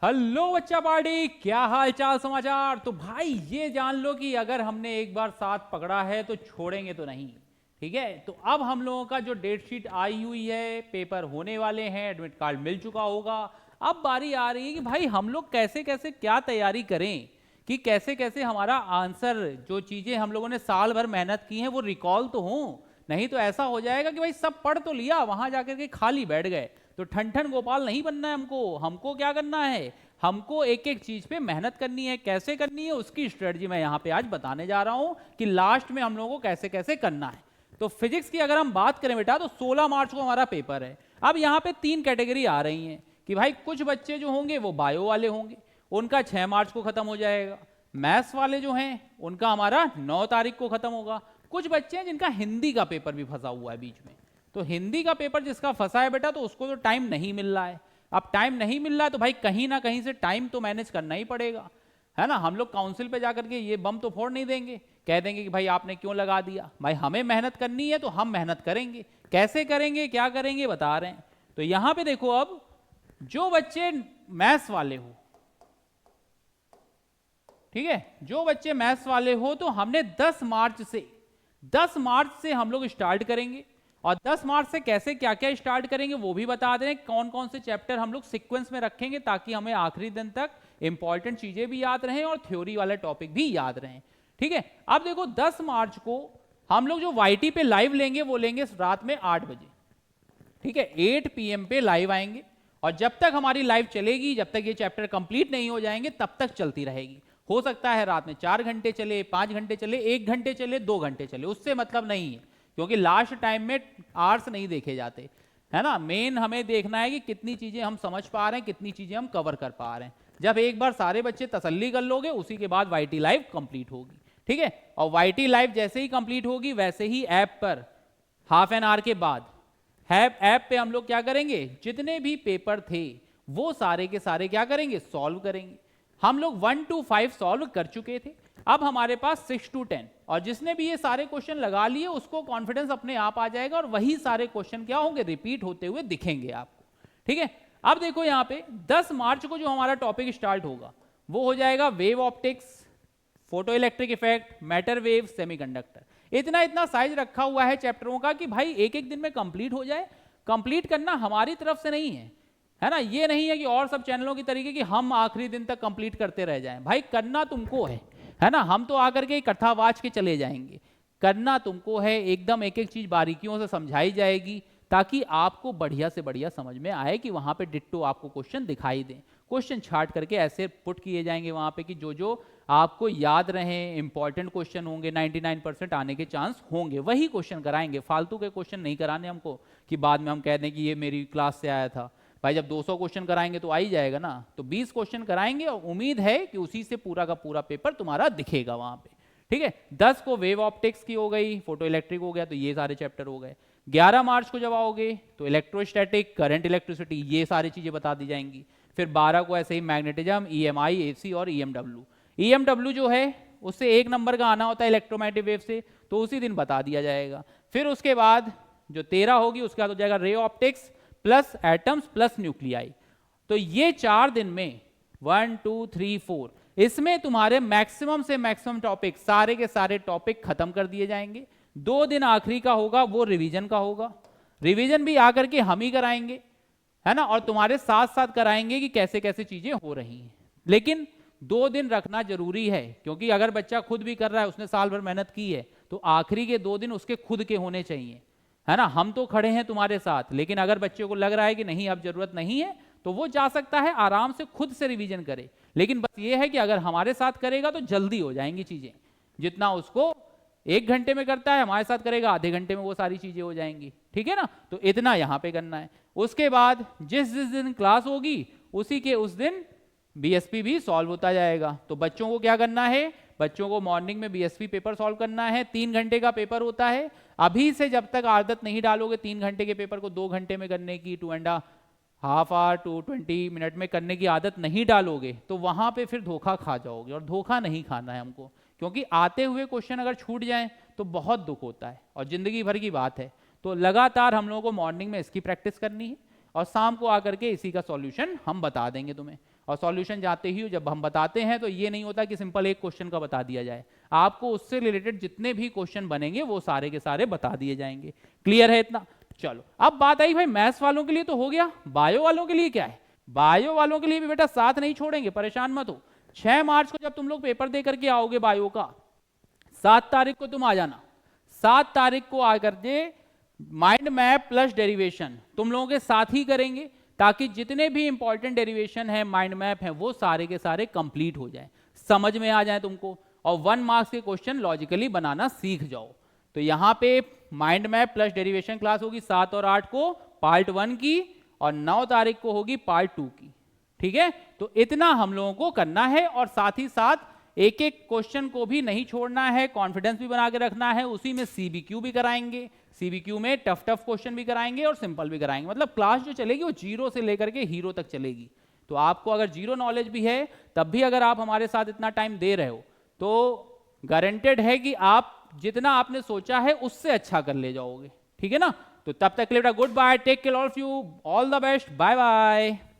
Hello बच्चा party, क्या हाल चाल समाचार। तो भाई ये जान लो कि अगर हमने एक बार साथ पकड़ा है तो छोड़ेंगे तो नहीं। ठीक है, तो अब हम लोगों का जो डेट शीट आई हुई है, पेपर होने वाले हैं, एडमिट कार्ड मिल चुका होगा। अब बारी आ रही है कि भाई हम लोग कैसे कैसे क्या तैयारी करें, कि कैसे कैसे हमारा आंसर, जो चीजें हम लोगों ने साल भर मेहनत की हैं वो रिकॉल तो हो। नहीं तो ऐसा हो जाएगा कि भाई सब पढ़ तो लिया, वहां जाकर के खाली बैठ गए। तो ठन ठन गोपाल नहीं बनना है हमको। हमको क्या करना है, हमको एक एक चीज पे मेहनत करनी है। कैसे करनी है उसकी स्ट्रेटजी मैं यहाँ पे आज बताने जा रहा हूँ कि लास्ट में हम लोगों को कैसे कैसे करना है। तो फिजिक्स की अगर हम बात करें बेटा, तो 16 मार्च को हमारा पेपर है। अब यहाँ पे 3 कैटेगरी आ रही हैं कि भाई कुछ बच्चे जो होंगे वो बायो वाले होंगे, उनका 6 मार्च को खत्म हो जाएगा। मैथ्स वाले जो हैं उनका हमारा 9 तारीख को खत्म होगा। कुछ बच्चे हैं जिनका हिंदी का पेपर भी फंसा हुआ है बीच में। तो हिंदी का पेपर जिसका फंसा है बेटा, तो उसको तो टाइम नहीं मिल रहा है। अब टाइम नहीं मिल रहा है तो भाई कहीं ना कहीं से टाइम तो मैनेज करना ही पड़ेगा, है ना। हम लोग काउंसिल पे जाकर के ये बम तो फोड़ नहीं देंगे, कह देंगे कि भाई आपने क्यों लगा दिया। भाई हमें मेहनत करनी है तो हम मेहनत करेंगे। कैसे करेंगे, क्या करेंगे, बता रहे हैं। तो यहां पे देखो, अब जो बच्चे मैथ्स वाले हो, ठीक है, जो बच्चे मैथ्स वाले हो, तो हमने 10 मार्च से हम लोग स्टार्ट करेंगे। और 10 मार्च से कैसे क्या क्या स्टार्ट करेंगे वो भी बता दें, कौन कौन से चैप्टर हम लोग सीक्वेंस में रखेंगे, ताकि हमें आखिरी दिन तक इंपॉर्टेंट चीजें भी याद रहें और थ्योरी वाले टॉपिक भी याद रहें। ठीक है, अब देखो 10 मार्च को हम लोग जो वाईटी पे लाइव लेंगे वो लेंगे रात में 8 बजे। ठीक है, 8 PM पे लाइव आएंगे। और जब तक हमारी लाइव चलेगी, जब तक ये चैप्टर कंप्लीट नहीं हो जाएंगे, तब तक चलती रहेगी। हो सकता है रात में 4 घंटे चले, 5 घंटे चले, 1 घंटे चले, 2 घंटे चले, उससे मतलब नहीं है। क्योंकि लास्ट टाइम में आवर्स नहीं देखे जाते, है ना। मेन हमें देखना है कि कितनी चीजें हम समझ पा रहे हैं, कितनी चीजें हम कवर कर पा रहे हैं। जब एक बार सारे बच्चे तसल्ली कर लोगे, उसी के बाद वाईटी लाइव कंप्लीट होगी। ठीक है, और वाईटी लाइव जैसे ही कंप्लीट होगी, वैसे ही ऐप पर हाफ एन आवर के बाद ऐप पे हम लोग क्या करेंगे, जितने भी पेपर थे वो सारे के सारे क्या करेंगे, सॉल्व करेंगे। हम लोग 1 to 5 सॉल्व कर चुके थे। अब हमारे पास 6 to 10, और जिसने भी ये सारे क्वेश्चन लगा लिए उसको कॉन्फिडेंस अपने आप आ जाएगा, और वही सारे क्वेश्चन क्या होंगे, रिपीट होते हुए दिखेंगे आपको। ठीक है, अब देखो यहाँ पे 10 मार्च को जो हमारा टॉपिक स्टार्ट होगा वो हो जाएगा wave optics, photo electric effect, matter wave, semiconductor. इतना इतना साइज रखा हुआ है चैप्टरों का कि भाई एक एक दिन में कंप्लीट हो जाए। कंप्लीट करना हमारी तरफ से नहीं है ना। ये नहीं है कि और सब चैनलों की तरीके कि हम आखिरी दिन तक कंप्लीट करते रह जाएं। भाई करना तुमको है ना। हम तो आकर के कथा वाच के चले जाएंगे, करना तुमको है। एकदम एक एक चीज बारीकियों से समझाई जाएगी, ताकि आपको बढ़िया से बढ़िया समझ में आए, कि वहां पे डिट्टो आपको क्वेश्चन दिखाई दें। क्वेश्चन छाट करके ऐसे पुट किए जाएंगे वहां पे कि जो जो आपको याद रहे, इंपॉर्टेंट क्वेश्चन होंगे, 99% आने के चांस होंगे, वही क्वेश्चन कराएंगे। फालतू के क्वेश्चन नहीं कराने हमको कि बाद में हम कह दें कि ये मेरी क्लास से आया था। भाई जब 200 क्वेश्चन कराएंगे तो आ ही जाएगा ना। तो 20 क्वेश्चन कराएंगे और उम्मीद है कि उसी से पूरा का पूरा पेपर तुम्हारा दिखेगा वहां पे। ठीक है, 10 को वेव ऑप्टिक्स की हो गई, फोटो इलेक्ट्रिक हो गया, तो ये सारे चैप्टर हो गए। 11 मार्च को जब आओगे तो इलेक्ट्रोस्टैटिक, करंट, इलेक्ट्रिसिटी, ये सारी चीजें बता दी जाएंगी। फिर 12 को ऐसे ही मैग्नेटिज्म, EMI, AC और EMW। EMW जो है उससे 1 नंबर का आना होता है इलेक्ट्रोमैग्नेटिक वेव से, तो उसी दिन बता दिया जाएगा। फिर उसके बाद जो 13 होगी उसके बाद हो जाएगा ray optics plus atoms plus nuclei. तो ये 4 दिन में 1 2 3 4 इसमें तुम्हारे मैक्सिमम से मैक्सिमम टॉपिक, सारे के सारे टॉपिक खत्म कर दिए जाएंगे। 2 दिन आखिरी का होगा वो रिवीजन का होगा। रिवीजन भी आकर के हम ही कराएंगे, है ना, और तुम्हारे साथ साथ कराएंगे कि कैसे कैसे चीजें हो रही हैं। लेकिन 2 दिन रखना जरूरी है, क्योंकि अगर बच्चा खुद भी कर रहा है, उसने साल भर मेहनत की है, तो आखिरी के 2 दिन उसके खुद के होने चाहिए, है ना। हम तो खड़े हैं तुम्हारे साथ, लेकिन अगर बच्चे को लग रहा है कि नहीं अब जरूरत नहीं है, तो वो जा सकता है आराम से खुद से रिवीजन करे। लेकिन बस ये है कि अगर हमारे साथ करेगा तो जल्दी हो जाएंगी चीजें। जितना उसको 1 घंटे में करता है, हमारे साथ करेगा आधे घंटे में वो सारी चीजें हो जाएंगी। ठीक है ना, तो इतना यहाँ पे करना है। उसके बाद जिस जिस दिन क्लास होगी उसी के उस दिन BSP भी सॉल्व होता जाएगा। तो बच्चों को क्या करना है, बच्चों को मॉर्निंग में BSP पेपर सॉल्व करना है। 3 घंटे का पेपर होता है। अभी से जब तक आदत नहीं डालोगे 3 घंटे के पेपर को 2 घंटे में करने की, 2.5 आवर टू 20 मिनट में करने की आदत नहीं डालोगे, तो वहां पे फिर धोखा खा जाओगे, और धोखा नहीं खाना है हमको। क्योंकि आते हुए क्वेश्चन अगर छूट जाएं तो बहुत दुख होता है और जिंदगी भर की बात है। तो लगातार हम लोगों को मॉर्निंग में इसकी प्रैक्टिस करनी है, और शाम को आकर के इसी का सॉल्यूशन हम बता देंगे तुम्हें। और सॉल्यूशन जाते ही जब हम बताते हैं तो ये नहीं होता कि सिंपल एक क्वेश्चन का बता दिया जाए, आपको उससे रिलेटेड जितने भी क्वेश्चन बनेंगे वो सारे के सारे बता दिए जाएंगे। क्लियर है इतना? चलो अब बात आई भाई मैथ्स वालों के लिए तो हो गया, बायो वालों के लिए क्या है? बायो वालों के लिए भी बेटा साथ नहीं छोड़ेंगे, परेशान मत हो। 6 मार्च को जब तुम लोग पेपर दे करके आओगे बायो का, 7 तारीख को तुम आ जाना। 7 तारीख को आकर के माइंड मैप प्लस डेरिवेशन तुम लोगों के साथ ही करेंगे, ताकि जितने भी इंपॉर्टेंट डेरिवेशन है, माइंड मैप है, वो सारे के सारे कंप्लीट हो जाए, समझ में आ जाए तुमको, और 1 मार्क्स के क्वेश्चन लॉजिकली बनाना सीख जाओ। तो यहां पे mind map plus derivation class होगी 7 और 8 को पार्ट 1 की, और 9 तारीख को होगी पार्ट 2 की। ठीक है, तो इतना हम लोगों को करना है, और साथ ही साथ एक एक क्वेश्चन को भी नहीं छोड़ना है, कॉन्फिडेंस भी बना के रखना है। उसी में सीबीक्यू भी कराएंगे, सीबीक्यू में टफ क्वेश्चन भी कराएंगे और सिंपल भी कराएंगे। मतलब क्लास जो चलेगी वो जीरो से लेकर के हीरो तक चलेगी। तो आपको अगर जीरो नॉलेज भी है तब भी अगर आप हमारे साथ इतना टाइम दे रहे हो तो गारंटेड है कि आप जितना आपने सोचा है उससे अच्छा कर ले जाओगे। ठीक है ना? तो तब तक के लिए goodbye, take care of you, all the best, bye bye.